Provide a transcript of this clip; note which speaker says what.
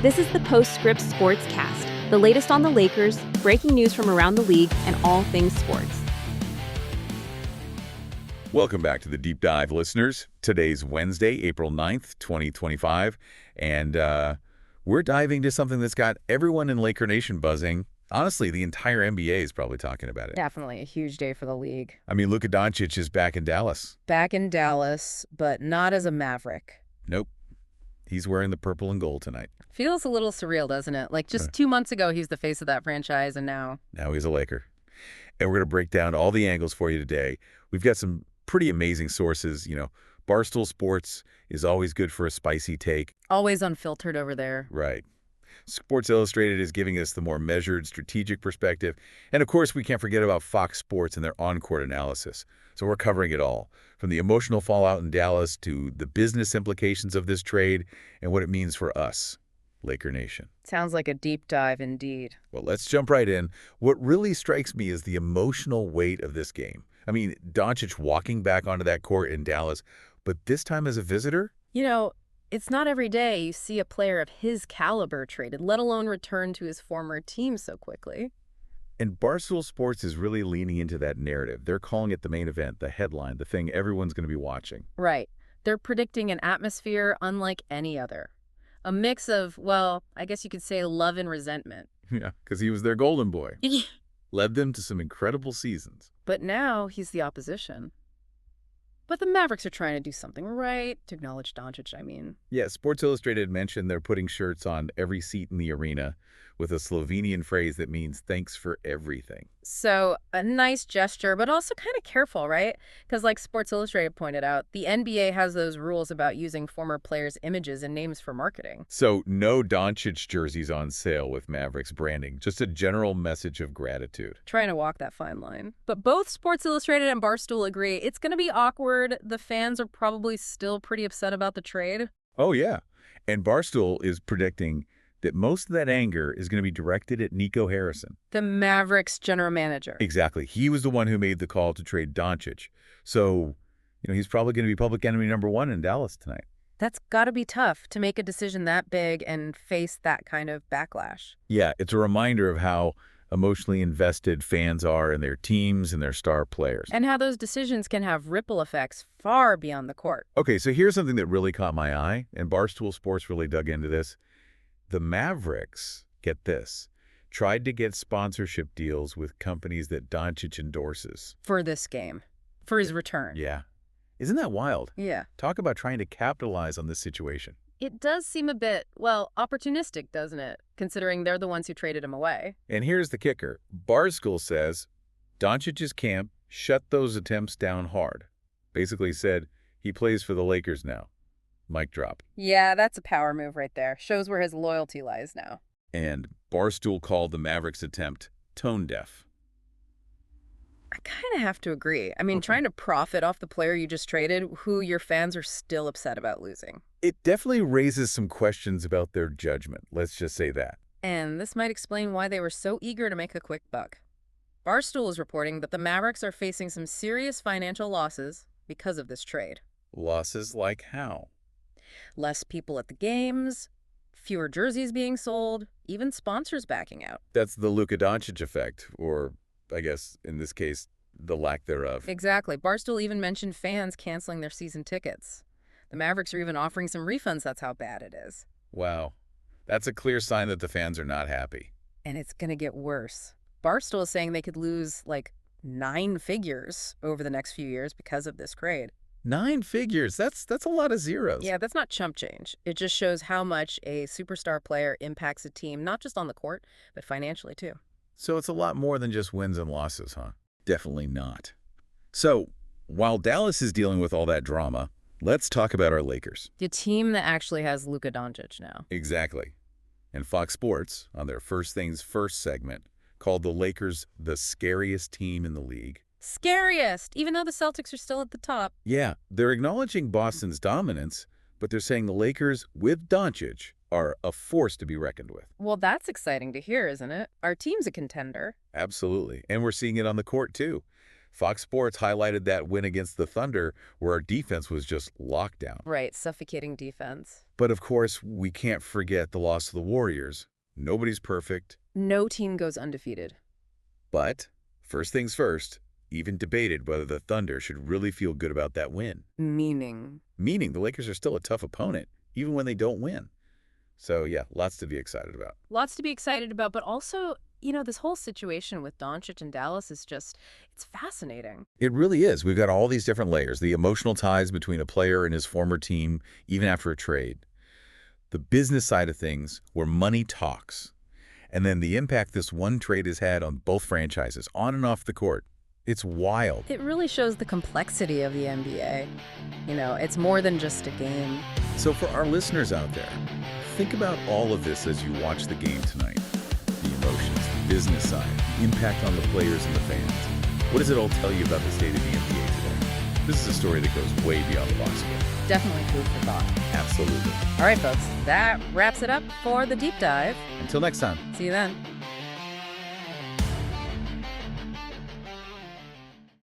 Speaker 1: This is the Postscript Sportscast, the latest on the Lakers, breaking news from around the league, and all things sports.
Speaker 2: Welcome back to the Deep Dive, listeners. Today's Wednesday, April 9th, 2025, and we're diving to something that's got everyone in Laker Nation buzzing. Honestly, the entire NBA is probably talking about it.
Speaker 3: Definitely a huge day for the league.
Speaker 2: I mean, Luka Doncic is back in Dallas.
Speaker 3: Back in Dallas, but not as a Maverick.
Speaker 2: Nope. He's wearing the purple and gold tonight.
Speaker 3: Feels a little surreal, doesn't it? Like just 2 months ago, he's the face of that franchise, and now
Speaker 2: he's a Laker. And we're going to break down all the angles for you today. We've got some pretty amazing sources. You know, Barstool Sports is always good for a spicy take.
Speaker 3: Always unfiltered over there.
Speaker 2: Right. Sports Illustrated is giving us the more measured, strategic perspective. And, of course, we can't forget about Fox Sports and their on-court analysis. So we're covering it all, from the emotional fallout in Dallas to the business implications of this trade and what it means for us, Laker Nation.
Speaker 3: Sounds like a deep dive indeed.
Speaker 2: Well, let's jump right in. What really strikes me is the emotional weight of this game. I mean, Doncic walking back onto that court in Dallas, but this time as a visitor?
Speaker 3: You know, it's not every day you see a player of his caliber traded, let alone return to his former team so quickly.
Speaker 2: And Barstool Sports is really leaning into that narrative. They're calling it the main event, the headline, the thing everyone's going to be watching.
Speaker 3: Right. They're predicting an atmosphere unlike any other. A mix of, well, I guess you could say love and resentment.
Speaker 2: Yeah, because he was their golden boy. Led them to some incredible seasons.
Speaker 3: But now he's the opposition. But the Mavericks are trying to do something right, to acknowledge Doncic, I mean.
Speaker 2: Yeah, Sports Illustrated mentioned they're putting shirts on every seat in the arena with a Slovenian phrase that means thanks for everything.
Speaker 3: So a nice gesture, but also kind of careful, right? Because like Sports Illustrated pointed out, the NBA has those rules about using former players' images and names for marketing.
Speaker 2: So no Doncic jerseys on sale with Mavericks branding, just a general message of gratitude.
Speaker 3: Trying to walk that fine line. But both Sports Illustrated and Barstool agree it's going to be awkward. The fans are probably still pretty upset about the trade.
Speaker 2: Oh, yeah. And Barstool is predicting that most of that anger is going to be directed at Nico Harrison,
Speaker 3: the Mavericks general manager.
Speaker 2: Exactly. He was the one who made the call to trade Doncic. So, he's probably going to be public enemy number one in Dallas tonight.
Speaker 3: That's got to be tough to make a decision that big and face that kind of backlash.
Speaker 2: Yeah, it's a reminder of how emotionally invested fans are in their teams and their star players.
Speaker 3: And how those decisions can have ripple effects far beyond the court.
Speaker 2: Okay, so here's something that really caught my eye, and Barstool Sports really dug into this. The Mavericks, get this, tried to get sponsorship deals with companies that Doncic endorses.
Speaker 3: For this game. For his return.
Speaker 2: Yeah. Isn't that wild?
Speaker 3: Yeah.
Speaker 2: Talk about trying to capitalize on this situation.
Speaker 3: It does seem a bit, well, opportunistic, doesn't it? Considering they're the ones who traded him away.
Speaker 2: And here's the kicker. Barstool says, Doncic's camp shut those attempts down hard. Basically said, he plays for the Lakers now. Mic drop.
Speaker 3: Yeah, that's a power move right there. Shows where his loyalty lies now.
Speaker 2: And Barstool called the Mavericks' attempt tone deaf.
Speaker 3: I kind of have to agree. I mean, trying to profit off the player you just traded, who your fans are still upset about losing.
Speaker 2: It definitely raises some questions about their judgment. Let's just say that.
Speaker 3: And this might explain why they were so eager to make a quick buck. Barstool is reporting that the Mavericks are facing some serious financial losses because of this trade.
Speaker 2: Losses like how?
Speaker 3: Less people at the games, fewer jerseys being sold, even sponsors backing out.
Speaker 2: That's the Luka Doncic effect, or I guess in this case, the lack thereof.
Speaker 3: Exactly. Barstool even mentioned fans canceling their season tickets. The Mavericks are even offering some refunds. That's how bad it is.
Speaker 2: Wow. That's a clear sign that the fans are not happy.
Speaker 3: And it's going to get worse. Barstool is saying they could lose like 9 figures over the next few years because of this trade.
Speaker 2: 9 figures? That's a lot of zeros.
Speaker 3: Yeah, that's not chump change. It just shows how much a superstar player impacts a team, not just on the court, but financially too.
Speaker 2: So it's a lot more than just wins and losses, huh? Definitely not. So while Dallas is dealing with all that drama, let's talk about our Lakers.
Speaker 3: The team that actually has Luka Doncic now.
Speaker 2: Exactly. And Fox Sports, on their First Things First segment, called the Lakers the scariest team in the league.
Speaker 3: Scariest, even though the Celtics are still at the top.
Speaker 2: Yeah, they're acknowledging Boston's dominance, but they're saying the Lakers, with Doncic, are a force to be reckoned with.
Speaker 3: Well, that's exciting to hear, isn't it? Our team's a contender.
Speaker 2: Absolutely. And we're seeing it on the court, too. Fox Sports highlighted that win against the Thunder where our defense was just locked down.
Speaker 3: Right, suffocating defense.
Speaker 2: But of course, we can't forget the loss to the Warriors. Nobody's perfect.
Speaker 3: No team goes undefeated.
Speaker 2: But first things first, even debated whether the Thunder should really feel good about that win.
Speaker 3: Meaning
Speaker 2: Meaning the Lakers are still a tough opponent, even when they don't win. So yeah, lots to be excited about.
Speaker 3: lots to be excited about, but also, this whole situation with Doncic and Dallas is it's fascinating.
Speaker 2: It really is. We've got all these different layers. The emotional ties between a player and his former team, even after a trade. The business side of things, where money talks. And then the impact this one trade has had on both franchises, on and off the court. It's wild.
Speaker 3: It really shows the complexity of the NBA. It's more than just a game.
Speaker 2: So for our listeners out there, think about all of this as you watch the game tonight. The emotions, the business side, the impact on the players and the fans. What does it all tell you about the state of the NBA today? This is a story that goes way beyond the box score.
Speaker 3: Definitely food for thought.
Speaker 2: Absolutely.
Speaker 3: All right, folks, that wraps it up for the deep dive.
Speaker 2: Until next time.
Speaker 3: See you then.